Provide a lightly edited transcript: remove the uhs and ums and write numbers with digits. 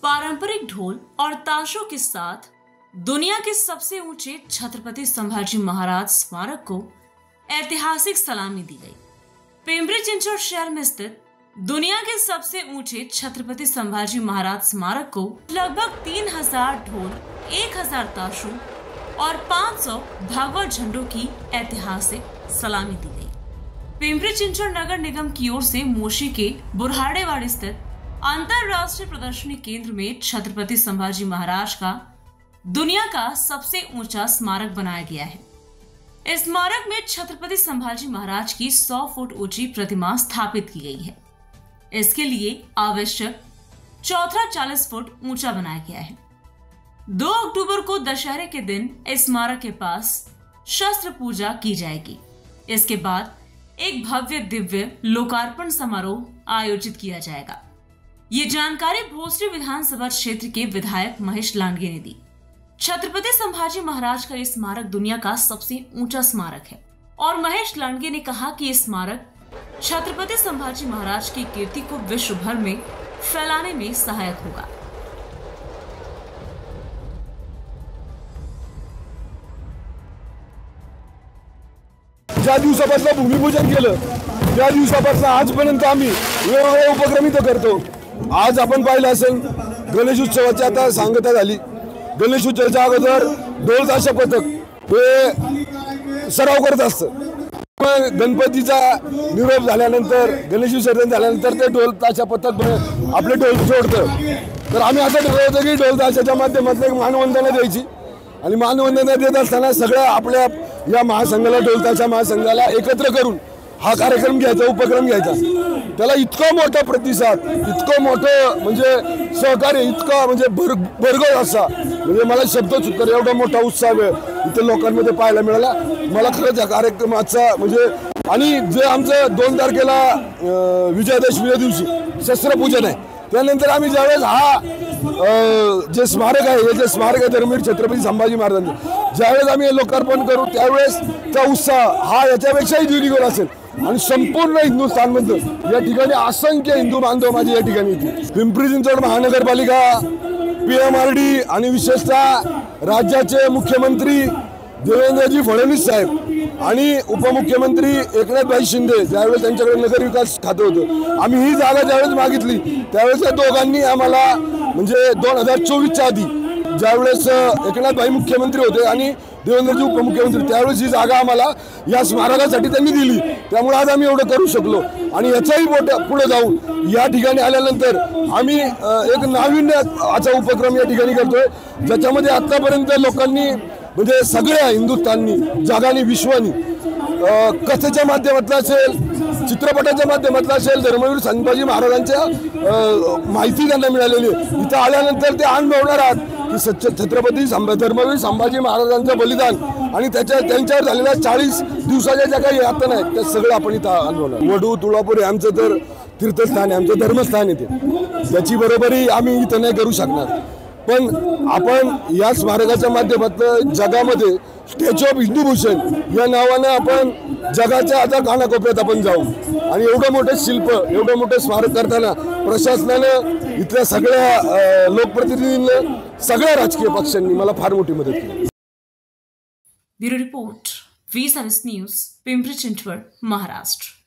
पारंपरिक ढोल और ताशों के साथ दुनिया के सबसे ऊंचे छत्रपति संभाजी महाराज स्मारक को ऐतिहासिक सलामी दी गई। पिंपरी चिंचवड शहर में स्थित दुनिया के सबसे ऊंचे छत्रपति संभाजी महाराज स्मारक को लगभग 3000 ढोल, 1000 ताशों और 500 भगवा झंडों की ऐतिहासिक सलामी दी गई। पिंपरी चिंचवड नगर निगम की ओर से मोशी के बुरहाड़ेवाड़ी स्थित अंतरराष्ट्रीय प्रदर्शनी केंद्र में छत्रपति संभाजी महाराज का दुनिया का सबसे ऊंचा स्मारक बनाया गया है। इस स्मारक में छत्रपति संभाजी महाराज की 100 फुट ऊंची प्रतिमा स्थापित की गई है। इसके लिए आवश्यक चौथरा 40 फुट ऊंचा बनाया गया है। 2 अक्टूबर को दशहरे के दिन इस स्मारक के पास शस्त्र पूजा की जाएगी। इसके बाद एक भव्य दिव्य लोकार्पण समारोह आयोजित किया जाएगा। ये जानकारी भोसरी विधानसभा क्षेत्र के विधायक महेश लांडगे ने दी। छत्रपति संभाजी महाराज का ये स्मारक दुनिया का सबसे ऊंचा स्मारक है और महेश लांडगे ने कहा कि ये स्मारक छत्रपति संभाजी महाराज की कीर्ति को विश्व भर में फैलाने में सहायक होगा। ज्या दिवसापासून भूमिपूजन केलं त्या दिवसापासून आजपर्यंत आम्ही वेगवेगळे उपक्रम इथं करतो। आज आपण पाहिलं असेल गणेश उत्सवाची आता सांगता झाली। गणेश उत्सवाच्या अगोदर ढोल ताशा पथक हे सराव करत असतं। गणपतीचा निरोप झाल्यानंतर गणेश विसर्जन झाल्यानंतर ते ढोल ताशा पथक आपले ढोल जोडतं। तर आम्ही आता ठरवलं की ढोल ताशाच्या माध्यमातून एक मानवंदना द्यायची आणि मानवंदना देत असताना सगळ्या आपल्या या महासंघाला ढोल ताशा महासंघाला एकत्र करून हा कार्यक्रम घ्यायचा, उपक्रम घ्यायचा। त्याला इतका मोठा प्रतिसाद, इतकं मोठं म्हणजे सहकार्य, इतका म्हणजे भरघोस असा म्हणजे मला शब्दच उत्तर एवढा मोठा उत्साह इथे लोकांमध्ये पाहायला मिळाला। मला खरंच या कार्यक्रमाचा म्हणजे आणि जे आमचं 2 तारखेला विजयादशमीच्या दिवशी शस्त्रपूजन आहे, त्यानंतर आम्ही ज्यावेळेस हा जे स्मारक आहे, हे जे स्मारक आहे धर्मवीर छत्रपती संभाजी महाराजांचे, ज्यावेळेस आम्ही हे लोकार्पण करू त्यावेळेसचा उत्साह हा याच्यापेक्षाही द्विगुण असेल आणि संपूर्ण हिंदुस्थानमध्ये या ठिकाणी असंख्य हिंदू बांधव माझे या ठिकाणी येतील। पिंपरी चिंचवड महानगरपालिका, PMRD आणि विशेषतः राज्याचे मुख्यमंत्री देवेंद्रजी फडणवीस साहेब आणि उपमुख्यमंत्री एकनाथभाई शिंदे ज्यावेळेस त्यांच्याकडे नगरविकास खातं होतं, आम्ही ही जागा ज्यावेळेस मागितली त्यावेळेस त्या दोघांनी आम्हाला म्हणजे 2024च्या आधी ज्यावेळेस एकनाथभाई मुख्यमंत्री होते आणि देवेंद्रजी उपमुख्यमंत्री त्यावेळेस ही जागा आम्हाला या स्मारकासाठी त्यांनी दिली। त्यामुळे आज आम्ही एवढं करू शकलो आणि याच्याही पुढे जाऊन या ठिकाणी आल्यानंतर आम्ही एक नाविन्याचा उपक्रम या ठिकाणी करतोय, ज्याच्यामध्ये आतापर्यंत लोकांनी म्हणजे सगळ्या हिंदुस्थाननी, जगाने, विश्वानी कथेच्या माध्यमातून असेल, चित्रपटाच्या माध्यमातून असेल, धर्मवीर संभाजी महाराजांच्या माहिती त्यांना मिळालेली आहे। इथं आल्यानंतर ते अनुभवणार आहात की छत्रपती धर्मवीर संभाजी महाराजांचं बलिदान आणि त्यांच्यावर झालेल्या 40 दिवसाच्या ज्या काही यातना आहेत त्या सगळं आपण इथं अनुभवणार। वडू तुळापूर हे आमचं तर तीर्थस्थान आहे, आमचं धर्मस्थान आहे ते, त्याची बरोबरी आम्ही इथं नाही करू शकणार। पण आपण या स्मारकाच्या माध्यमातून जगामध्ये स्टॅच्यू ऑफ हिंदू भूषण या नावानं आपण जगाच्या आता कानाकोपऱ्यात आपण जाऊ आणि एवढं मोठं शिल्प, एवढं मोठं स्मारक करताना प्रशासनानं, इथल्या सगळ्या लोकप्रतिनिधींनी, सगळ्या राजकीय पक्षांनी मला फार मोठी मदत केली। Bureau report, V service news, Pimpri Chinchwad, Maharashtra.